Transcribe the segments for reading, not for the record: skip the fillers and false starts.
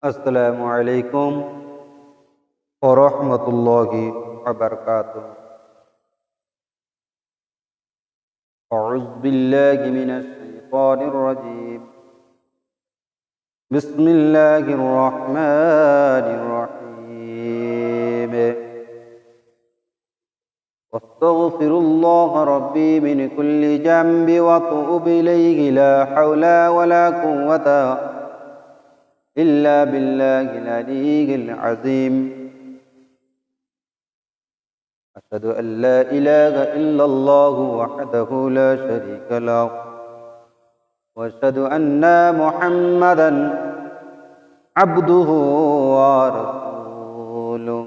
अस्सलामु अलैकुम वरहमतुल्लाहि वबरकातुहू। अऊज़ु बिल्लाहि मिनश शैतानिर रजीम। बिस्मिल्लाहिर रहमानिर रहीम। अस्तग़फिरुल्लाह रब्बी मिन कुल्लि ज़ंबि व अतूबु इलैहि ला हौला वला कुव्वता इल्ला बिल्लाहिल अलिय्यिल अज़ीम। अशहदु अन ला इलाहा इल्लल्लाहु वहदहु ला शरीका लहु व अशहदु अन्ना मुहम्मदन अब्दुहु व रसूलुहु।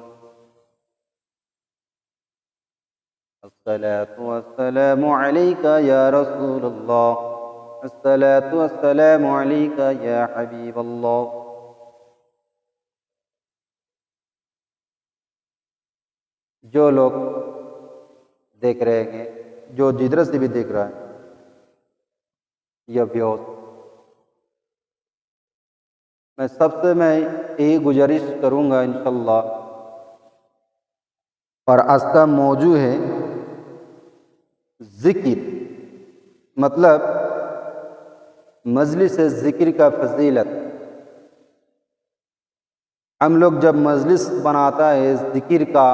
अस्सलातु वस्सलामु अलैका या रसूलल्लाह। अस्सलातु वस्सलामु अलैका या हबीबल्लाह। जो लोग देख रहे हैं, जो जिधर से भी देख रहा है, यह व्यूज मैं यही गुजारिश करूंगा इंशाल्लाह। और आज का मौजू है जिक्र, मतलब मजलिस जिक्र का फजीलत। हम लोग जब मजलिस बनाता है जिक्र का,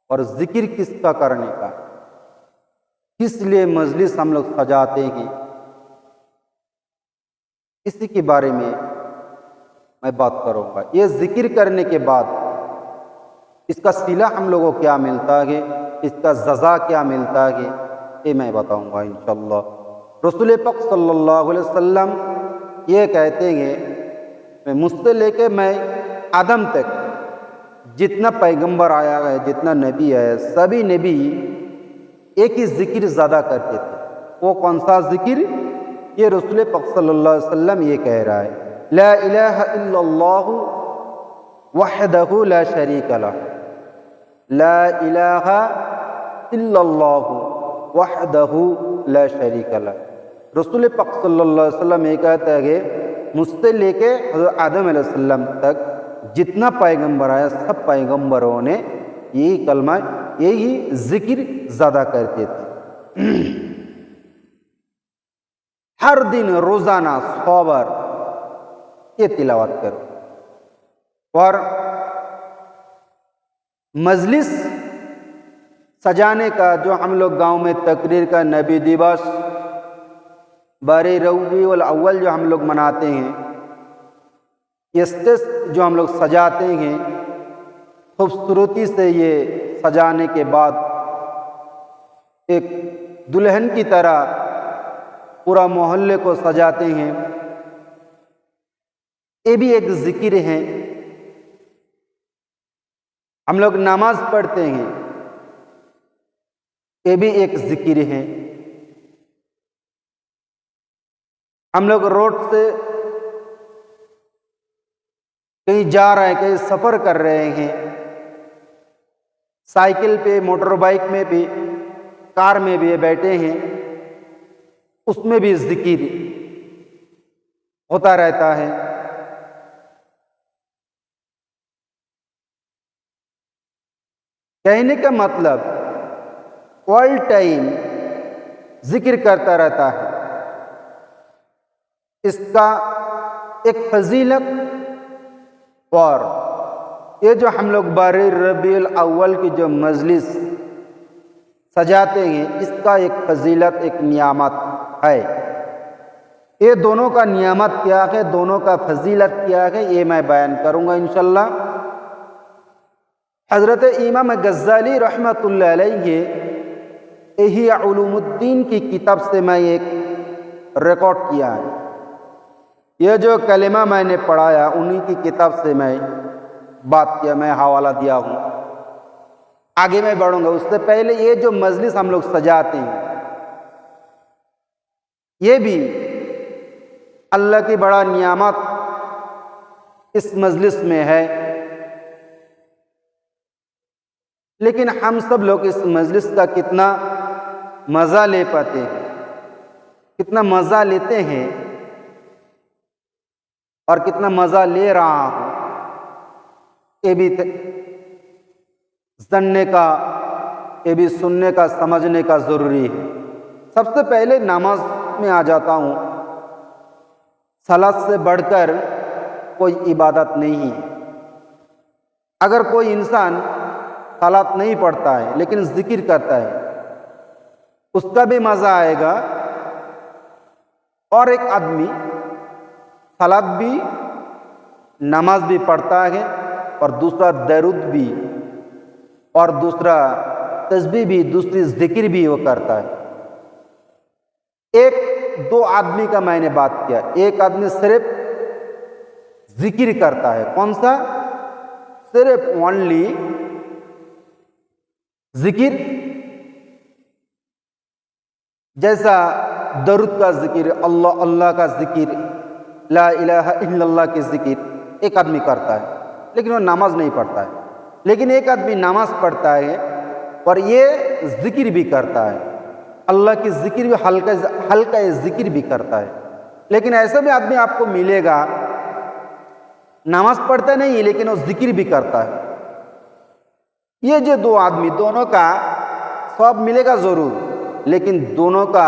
और जिक्र किसका करने का, किस लिए मजलिस हम लोग सजाते हैं, इसी के बारे में मैं बात करूंगा। ये जिक्र करने के बाद इसका सिला हम लोगों को क्या मिलता है, इसका सज़ा क्या मिलता है, ये मैं बताऊंगा इंशाअल्लाह। रसूल पाक सल्लल्लाहु अलैहि वसल्लम ये कहते हैं, मुझसे लेके मैं आदम तक जितना पैगंबर आया है, जितना नबी है, सभी नबी एक ही जिक्र ज़्यादा करते थे। वो कौन सा जिक्र? ये रसूल पाक सल्लल्लाहु अलैहि वसल्लम ये कह रहा है, ला इलाहा इल्लल्लाहु वहदहु ला शरीका लहु। ला इलाहा इल्लल्लाहु वहदहु ला शरीका लहु। रसूल पाक सल्लल्लाहु अलैहि वसल्लम ये कहता है कि मुझसे लेके हज़रत आदम अलैहिस्सलाम तक जितना पैगंबर आया, सब पैगंबरों ने यही कलमा, यही जिक्र ज़्यादा करते थे। हर दिन रोज़ाना 100 बार ये तिलावत करो। और मजलिस सजाने का जो हम लोग गांव में तकरीर का नबी दिवस, 12 रबीउल अव्वल जो हम लोग मनाते हैं, ये स्टेज जो हम लोग सजाते हैं, खूबसूरती से ये सजाने के बाद एक दुल्हन की तरह पूरा मोहल्ले को सजाते हैं, ये भी एक जिक्र है। हम लोग नमाज पढ़ते हैं, ये भी एक जिक्र है। हम लोग रोड से कहीं जा रहे हैं, कहीं सफ़र कर रहे हैं, साइकिल पे, मोटर बाइक में भी, कार में भी बैठे हैं, उसमें भी जिक्र होता रहता है। कहने का मतलब ऑल टाइम जिक्र करता रहता है। इसका एक फजीलत, और ये जो हम लोग 12 रबीउल अव्वल की जो मजलिस सजाते हैं, इसका एक फजीलत, एक नियामत है। ये दोनों का नियामत क्या है, दोनों का फजीलत क्या है, ये मैं बयान करूंगा इंशाल्लाह। हज़रत इमाम गज़्ज़ाली रहमतुल्लाह अलैहि इह्या उलूमुद्दीन की किताब से मैं एक रिकॉर्ड किया है। यह जो कलिमा मैंने पढ़ाया, उन्हीं की किताब से मैं बात किया, मैं हवाला दिया हूँ। आगे मैं बढ़ूंगा, उससे पहले ये जो मजलिस हम लोग सजाते हैं, ये भी अल्लाह की बड़ा नियामत इस मजलिस में है। लेकिन हम सब लोग इस मजलिस का कितना मज़ा ले पाते हैं, कितना मज़ा लेते हैं, और कितना मज़ा ले रहा हूँ, ये भी जानने का, ये भी सुनने का, समझने का ज़रूरी है। सबसे पहले नमाज में आ जाता हूँ। सलात से बढ़कर कोई इबादत नहीं है। अगर कोई इंसान सलात नहीं पढ़ता है लेकिन जिक्र करता है, उसका भी मज़ा आएगा। और एक आदमी सलात भी, नमाज भी पढ़ता है और दूसरा दरूद भी, और दूसरा तस्बीह भी, दूसरी जिक्र भी वो करता है। एक दो आदमी का मैंने बात किया। एक आदमी सिर्फ जिक्र करता है। कौन सा? सिर्फ ओनली जिक्र, जैसा दरूद का जिक्र, अल्लाह अल्लाह का जिक्र, ला इलाहा इल्लल्लाह के जिक्र एक आदमी करता है, लेकिन वो नमाज नहीं पढ़ता है। लेकिन एक आदमी नमाज पढ़ता है और ये जिक्र भी करता है, अल्लाह की जिक्र भी, हल्का जिक्र भी करता है। लेकिन ऐसा भी आदमी आपको मिलेगा, नमाज पढ़ता नहीं है लेकिन वो जिक्र भी करता है। ये जो दो आदमी, दोनों का सब मिलेगा ज़रूर, लेकिन दोनों का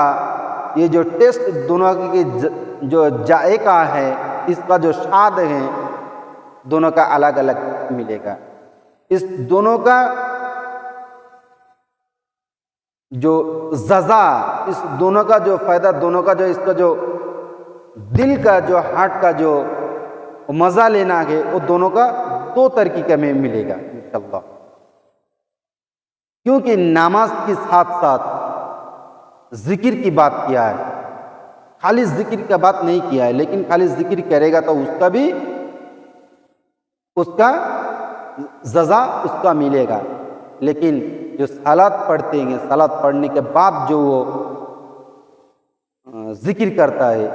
ये जो टेस्ट, दोनों की जो जायका है, इसका जो स्वाद है, दोनों का अलग अलग मिलेगा। इस दोनों का जो जज़ा, इस दोनों का जो फ़ायदा, दोनों का जो, इसका जो दिल का, जो हार्ट का जो मज़ा लेना है, वो दोनों का दो तरीके में मिलेगा इंशाअल्लाह। क्योंकि नमाज के साथ साथ जिक्र की बात किया है, खाली जिक्र का बात नहीं किया है। लेकिन खाली जिक्र करेगा तो उसका भी, उसका जज़ा उसका मिलेगा। लेकिन जो सलात पढ़ते हैं, सलात पढ़ने के बाद जो वो जिक्र करता है,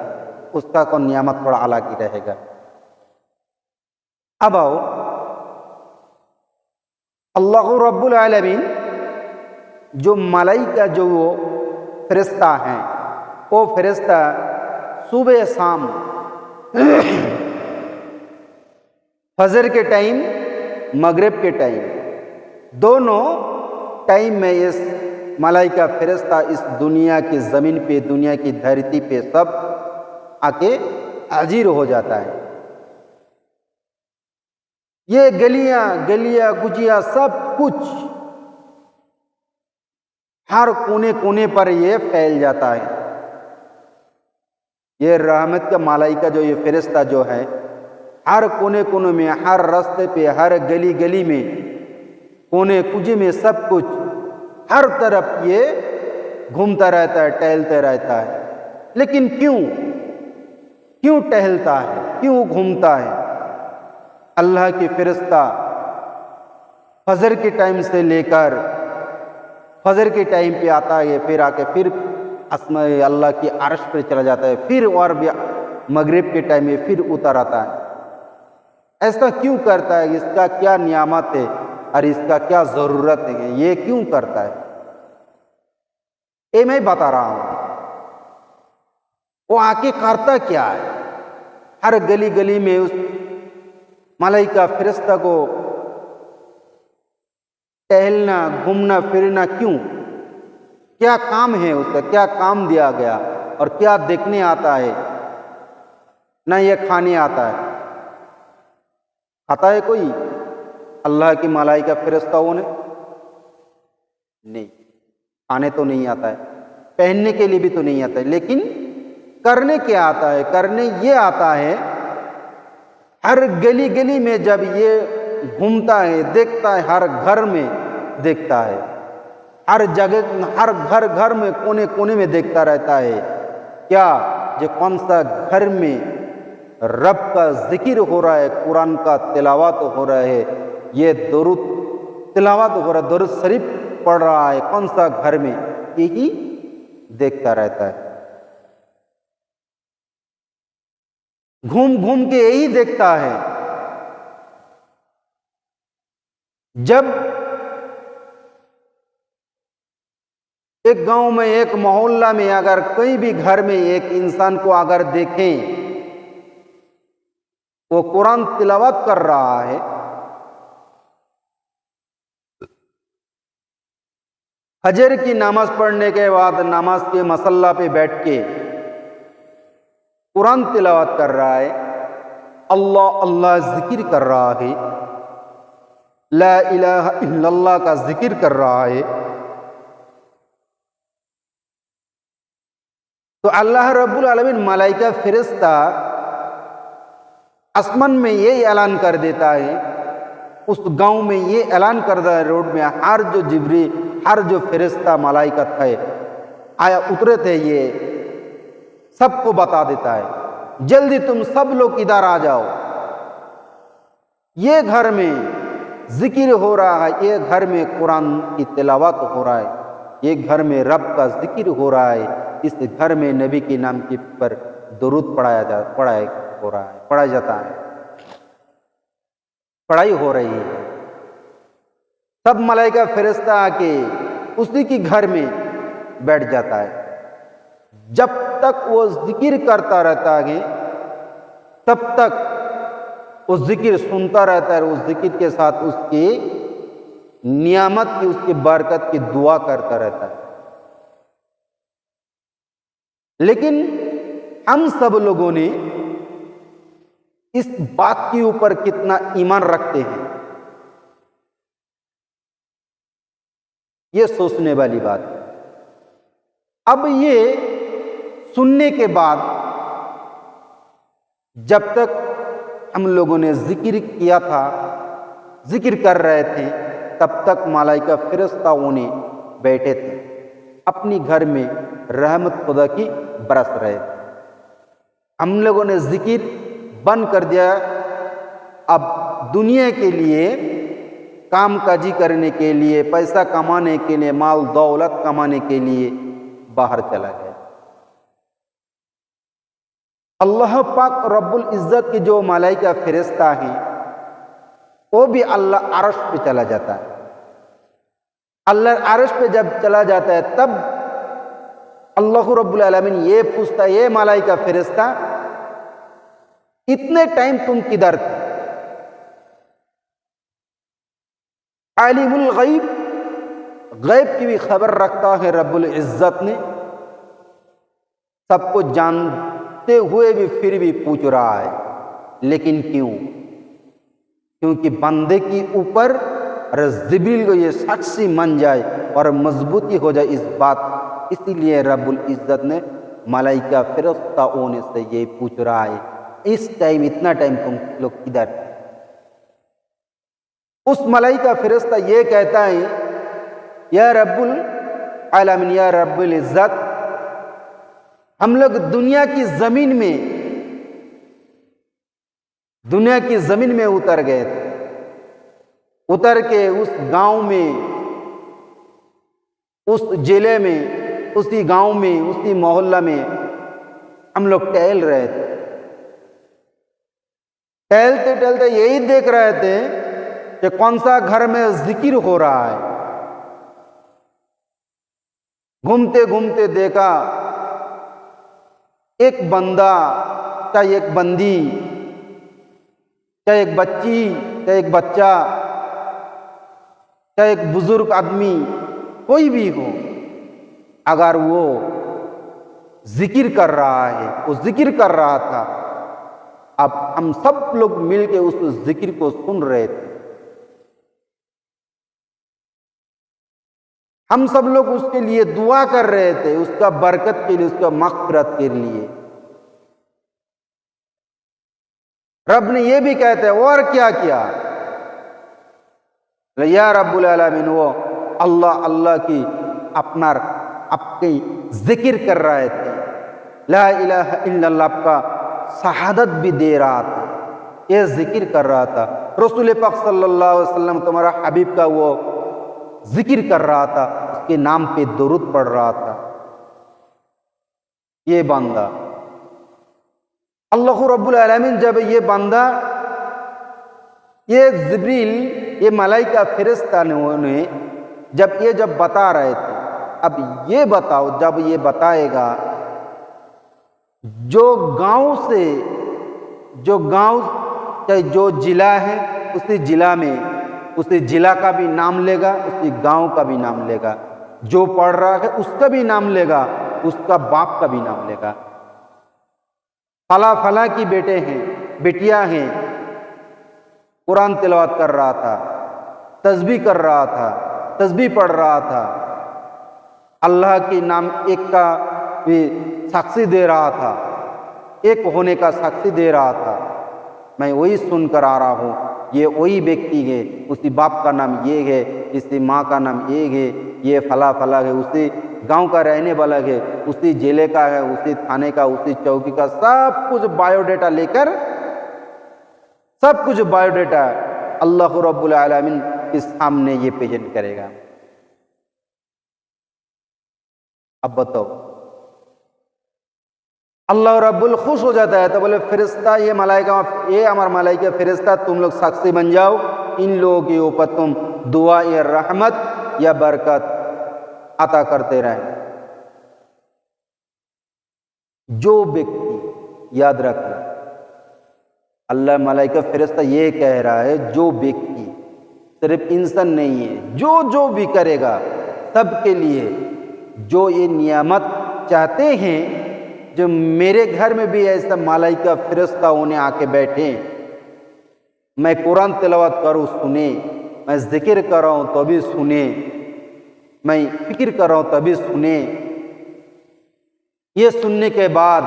उसका को नियामत थोड़ा अलग ही रहेगा। अब आओ, अल्लाह रब्बुल आलमीन जो मलाइका, जो वो फरिश्ता हैं, वो फरिश्ता सुबह शाम, फजर के टाइम, मगरिब के टाइम, दोनों टाइम में इस मलाइका फरिश्ता इस दुनिया की ज़मीन पे, दुनिया की धरती पे सब आके हाजिर हो जाता है। ये गलियां गलियां गुजिया सब कुछ हर कोने कोने पर ये फैल जाता है। ये रहमत का मलाइका जो ये फरिश्ता जो है, हर कोने कोने में, हर रास्ते पे, हर गली गली में, कोने कुजे में, सब कुछ हर तरफ ये घूमता रहता है, टहलता रहता है। लेकिन क्यों टहलता है, क्यों घूमता है? अल्लाह की फरिश्ता फजर के टाइम से लेकर फजर के टाइम पे आता है, फिर आके फिर अस्मा अल्लाह की अर्श पे चला जाता है, फिर और भी मगरिब के टाइम में फिर उतर आता है। ऐसा क्यों करता है? इसका क्या नियामत है और इसका क्या ज़रूरत है? ये क्यों करता है, ये मैं बता रहा हूँ। वो आके करता क्या है? हर गली गली में उस मलाइका फरिश्ता को टहलना, घूमना फिरना क्यों? क्या काम है उसका? क्या काम दिया गया और क्या देखने आता है? ना ये खाने आता है। आता है कोई अल्लाह की मलाइका फरिश्ताओं ने? नहीं, खाने तो नहीं आता है, पहनने के लिए भी तो नहीं आता है। लेकिन करने क्या आता है? करने ये आता है, हर गली गली में जब ये घूमता है, देखता है, हर घर में देखता है, हर जगह, हर घर घर में, कोने कोने में देखता रहता है। क्या जो कौन सा घर में रब का जिक्र हो रहा है, कुरान का तिलावत हो रहा है, ये दरूद तिलावत हो रहा है, दरूद शरीफ पढ़ रहा है, कौन सा घर में, यही देखता रहता है। घूम घूम के यही देखता है। जब एक गांव में, एक मोहल्ला में, अगर कहीं भी घर में एक इंसान को अगर देखें वो कुरान तिलावत कर रहा है, फजर की नमाज पढ़ने के बाद नमाज के मसल्ला पे बैठ के कुरान तिलावत कर रहा है, अल्लाह अल्लाह जिक्र कर रहा है, ला इलाहा इल्लल्लाह का जिक्र कर रहा है, तो अल्लाह रब्बुल आलमीन मलाइका फरिश्ता आसमान में ये ऐलान कर देता है, उस गांव में ये ऐलान कर देता है, रोड में हर जो जिब्री, हर जो फरिश्ता मलाइका थे आया उतरे थे, ये सबको बता देता है, जल्दी तुम सब लोग इधर आ जाओ, ये घर में जिक्र हो रहा है, ये घर में कुरान की तिलावत हो रहा है, ये घर में रब का जिक्र हो रहा है, इस घर में नबी के नाम के पर दुरूद पढ़ाया जाता है, पढ़ाई हो रही है। सब मलाइका फरिश्ता आके उसी के घर में बैठ जाता है, जब तक वो जिक्र करता रहता है तब तक वो जिक्र सुनता रहता है, उस जिक्र के साथ उसकी नियामत की, उसकी बरकत की दुआ करता रहता है। लेकिन हम सब लोगों ने इस बात के ऊपर कितना ईमान रखते हैं, ये सोचने वाली बात है। अब ये सुनने के बाद जब तक हम लोगों ने जिक्र किया था, जिक्र कर रहे थे, तब तक मलाइका फरिश्ताओं ने बैठे थे, अपनी घर में रहमत खुदा की बरस रहे थे। हम लोगों ने जिक्र बंद कर दिया, अब दुनिया के लिए, काम काजी करने के लिए, पैसा कमाने के लिए, माल दौलत कमाने के लिए बाहर चला गया। अल्लाह पाक रब्बुल इज्जत की जो मलाइका फरिश्ता हैं वो भी अल्लाह अर्श पे चला जाता है। अल्लाह अर्श पे जब चला जाता है तब अल्लाह रब्बुल आलमीन ये पूछता है, ये मलाइका फरिश्ता इतने टाइम तुम किधर थे? आलिमुल गैब, गैब की भी खबर रखता है रब्बुल इज्जत ने, सबको जानते हुए भी फिर भी पूछ रहा है, लेकिन क्यों? क्योंकि बंदे के ऊपर जिब्रील को ये साक्षी मान जाए और मजबूती हो जाए इस बात, इसीलिए रब्बुल इज्जत ने मलाइका फरिश्ताओं से ये पूछ रहा है, इस टाइम, इतना टाइम तुम लोग किधर? उस मलाइका फरिश्ता ये कहता है, या रब्बुल आलमीन, या रब्बुल इज्जत, हम लोग दुनिया की जमीन में उतर गए थे, उतर के उस गांव में, उस जिले में, उसी गांव में, उसी मोहल्ला में हम लोग टहल रहे थे। टहलते टहलते यही देख रहे थे कि कौन सा घर में जिक्र हो रहा है। घूमते घूमते देखा एक बंदा, चाहे एक बंदी, चाहे एक बच्ची, चाहे एक बच्चा, चाहे एक बुजुर्ग आदमी, कोई भी हो, अगर वो जिक्र कर रहा है, वो जिक्र कर रहा था, अब हम सब लोग मिलके उस जिक्र को सुन रहे थे। हम सब लोग उसके लिए दुआ कर रहे थे, उसका बरकत के लिए, उसका मग़फ़िरत के लिए। रब ने ये भी कहते हैं, और क्या किया? या रब्बुल आलमीन, वो अल्लाह अल्लाह की आपकी जिक्र कर रहे थे, ला इलाहा इल्लल्लाह का शहादत भी दे रहा था, ये जिक्र कर रहा था। रसूल पाक सल्लल्लाहु अलैहि वसल्लम, तुम्हारा हबीब का वो जिक्र कर रहा था, उसके नाम पे दुरूद पढ़ रहा था। ये बंदा, अल्लाह रब्बुल आलमीन जब ये बंदा, ये जिब्रील, ये मलाइका फरिश्ता ने जब बता रहे थे, अब ये बताओ, जब ये बताएगा, जो गांव चाहे जो जिला है उसी जिला में उसी जिला का भी नाम लेगा, उसी गांव का भी नाम लेगा, जो पढ़ रहा है उसका भी नाम लेगा, उसका बाप का भी नाम लेगा। फला फला की बेटे हैं, बेटियां हैं, कुरान तिलावत कर रहा था, तस्बीह कर रहा था, तस्बीह पढ़ रहा था, अल्लाह के नाम एक का भी साक्षी दे रहा था, एक होने का साक्षी दे रहा था। मैं वही सुनकर आ रहा हूँ, ये वही व्यक्ति है, उसी बाप का नाम ये है, इसी माँ का नाम ये है, ये फला फला है, उसी गांव का रहने वाला है, उसी जिले का है, उसी थाने का, उसी चौकी का, सब कुछ बायोडेटा लेकर, सब कुछ बायोडेटा अल्लाह रब्बुल आलमीन के सामने ये प्रेजेंट करेगा। अब बताओ, अल्लाह रब्बुल खुश हो जाता है तो बोले फरिश्ता, ये मलाइका, ये हमार मलाइका फरिश्ता, तुम लोग साक्षी बन जाओ, इन लोगों के ऊपर तुम दुआ या रहमत या बरकत अता करते रहें। जो व्यक्ति, याद रखना, अल्लाह मलाइका फरिश्ता ये कह रहा है, जो व्यक्ति, सिर्फ इंसान नहीं है, जो भी करेगा सबके लिए, जो ये नियामत चाहते हैं, जो मेरे घर में भी ऐसा मलाइका फरिश्ता होने आके बैठे, मैं कुरान तिलावत करूँ सुने, मैं जिक्र कर रहा हूँ तभी सुने, मैं फिक्र कर रहा हूँ तभी सुने। ये सुनने के बाद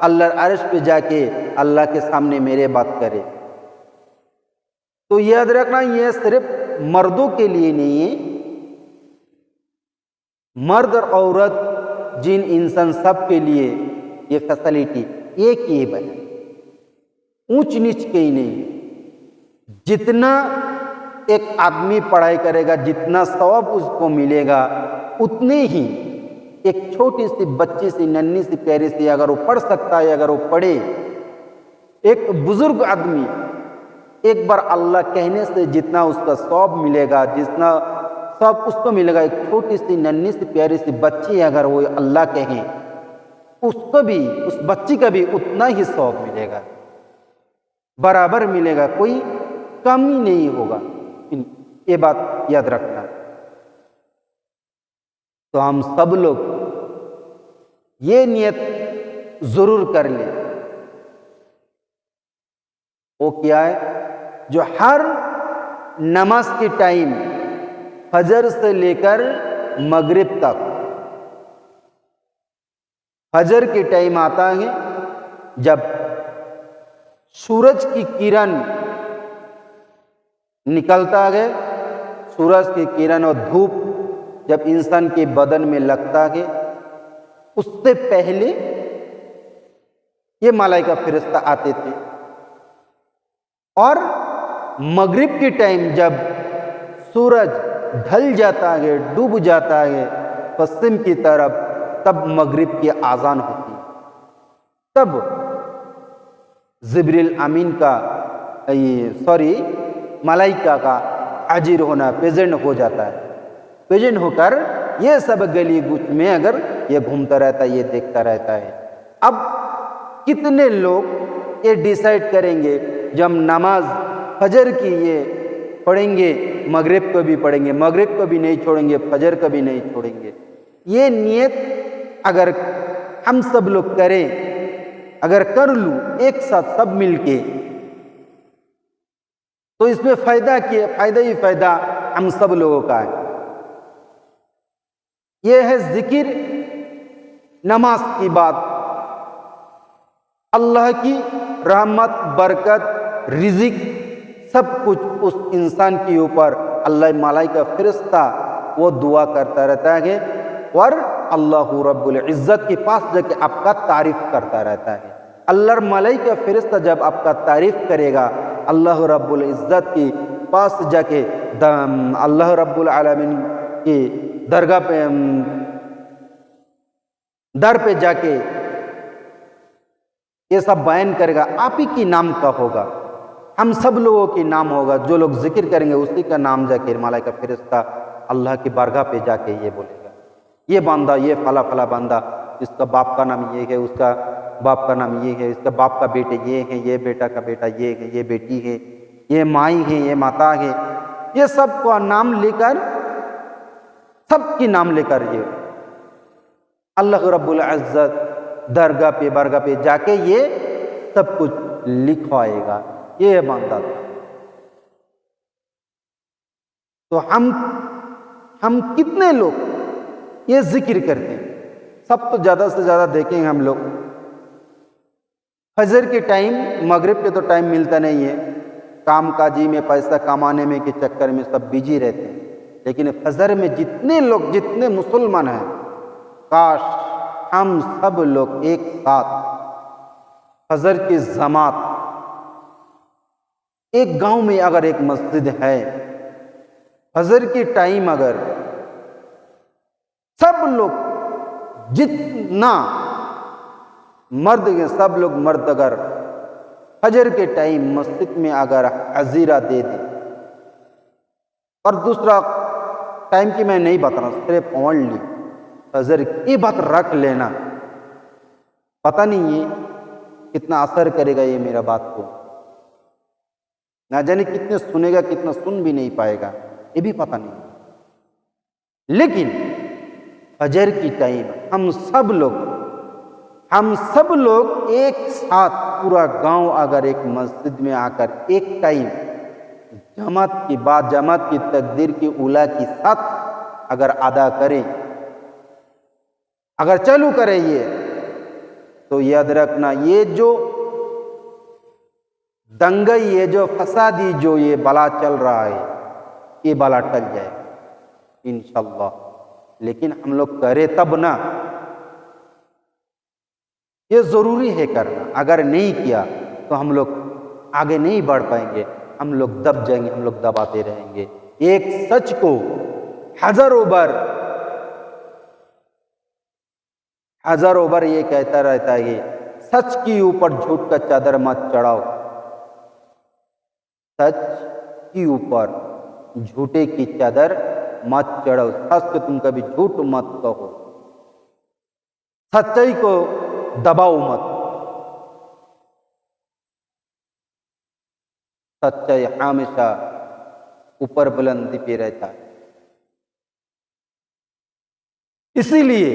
अल्लाह अर्श पे जाके अल्लाह के सामने मेरे बात करे। तो याद रखना, ये सिर्फ मर्दों के लिए नहीं है, मर्द और औरत, जिन इंसान, सब के लिए ये फैसिलिटी एक ही बने, ऊंच नीच के ही नहीं। जितना एक आदमी पढ़ाई करेगा, जितना सवाब उसको मिलेगा, उतने ही एक छोटी सी बच्ची सी, नन्ही सी, प्यारी सी, अगर वो पढ़ सकता है, अगर वो पढ़े, एक बुजुर्ग आदमी एक बार अल्लाह कहने से जितना उसका सवाब मिलेगा, जितना सब उसको मिलेगा, एक छोटी सी नन्ही सी प्यारी सी बच्ची अगर वो अल्लाह कहे, उसको भी, उस बच्ची का भी उतना ही सवाब मिलेगा, बराबर मिलेगा, कोई कमी नहीं होगा। ये बात याद रखना। तो हम सब लोग ये नियत जरूर कर ले। वो क्या है? जो हर नमाज के टाइम फजर से लेकर मगरिब तक, फजर के टाइम आता है जब सूरज की किरण निकलता है, सूरज की किरण और धूप जब इंसान के बदन में लगता है, उससे पहले ये मलाइका फरिश्ता आते थे। और मगरिब के टाइम जब सूरज ढल जाता है, डूब जाता है पश्चिम की तरफ, तब मगरिब की आज़ान होती, तब जिब्रील अमीन का मलाइका का हाजिर होना, प्रेजेंट हो जाता है। प्रेजेंट होकर ये सब गली गुच में अगर ये घूमता रहता है, ये देखता रहता है। अब कितने लोग ये डिसाइड करेंगे, जब नमाज फजर की ये पढ़ेंगे, मगरिब को भी पढ़ेंगे, मगरिब को भी नहीं छोड़ेंगे, फजर को भी नहीं छोड़ेंगे। ये नियत अगर हम सब लोग करें, अगर कर लूं एक साथ सब मिलके, तो इसमें फायदा ही फायदा हम सब लोगों का है। यह है जिक्र, नमाज की बात। अल्लाह की रहमत, बरकत, रिज़िक सब कुछ उस इंसान के ऊपर अल्लाह मलाइका फरिश्ता वो दुआ करता रहता है और अल्लाह रब्बुल इज़्ज़त के पास जाके आपका तारीफ करता रहता है। अल्लाह मलाइका फरिश्ता जब आपका तारीफ करेगा, अल्लाह रब्बुल इज़्ज़त के पास जाके अल्लाह रब्बुल आलमीन की दरगाह पे, दर पे जाके ये सब बयान करेगा। आप ही की नाम का होगा, हम सब लोगों की नाम होगा। जो लोग जिक्र करेंगे उसी का नाम जाके मलाइका फरिश्ता अल्लाह की बारगाह पे जाके ये बोलेगा, ये बांदा, ये फला फला बांदा, इसका बाप का नाम ये है, उसका बाप का नाम ये है, इसका बाप का बेटे ये है, ये बेटा का बेटा ये है, ये बेटी है, ये माई है, ये माता है, ये सब का नाम लेकर, सबकी नाम लेकर ये अल्लाह रब्बुल इज्जत दरगाह पे बरगाह पे जाके ये सब कुछ लिखवाएगा। ये बंदा था। तो हम कितने लोग ये जिक्र करते हैं? सब तो ज़्यादा से ज़्यादा देखेंगे हम लोग फजर के टाइम, मगरिब के तो टाइम मिलता नहीं है, काम काजी में पैसा कमाने में के चक्कर में सब बिजी रहते हैं। लेकिन फजर में जितने लोग, जितने मुसलमान हैं, काश हम सब लोग एक साथ फजर की जमात, एक गांव में अगर एक मस्जिद है, फजर के टाइम अगर सब लोग जितना मर्द के सब लोग मर्द अगर फजर के टाइम मस्जिद में अगर हजीरा दे दे, और दूसरा टाइम की मैं नहीं बता रहा, सिर्फ ओनली फजर की बात रख लेना, पता नहीं है कितना असर करेगा ये मेरा बात को, ना जाने कितने सुनेगा, कितना सुन भी नहीं पाएगा, ये भी पता नहीं। लेकिन फजर की टाइम हम सब लोग एक साथ, पूरा गांव अगर एक मस्जिद में आकर एक टाइम जमात की बात, जमात की तकदीर की उला की साथ अगर अदा करें, अगर चालू करें ये, तो याद रखना ये जो दंगई, ये जो फसादी, जो ये बला चल रहा है, ये बला टल जाए इंशाअल्लाह। लेकिन हम लोग करें तब ना, ये जरूरी है करना। अगर नहीं किया तो हम लोग आगे नहीं बढ़ पाएंगे, हम लोग दब जाएंगे, हम लोग दबाते रहेंगे। एक सच को हजारों बार ये कहता रहता है, सच के ऊपर झूठ का चादर मत चढ़ाओ, सच के ऊपर झूठे की चादर मत चढ़ाओ, सच को तुम कभी झूठ मत कहो, सच्चाई को दबाओ मत। सच्चाई हमेशा ऊपर बुलंदी पे रहता है। इसीलिए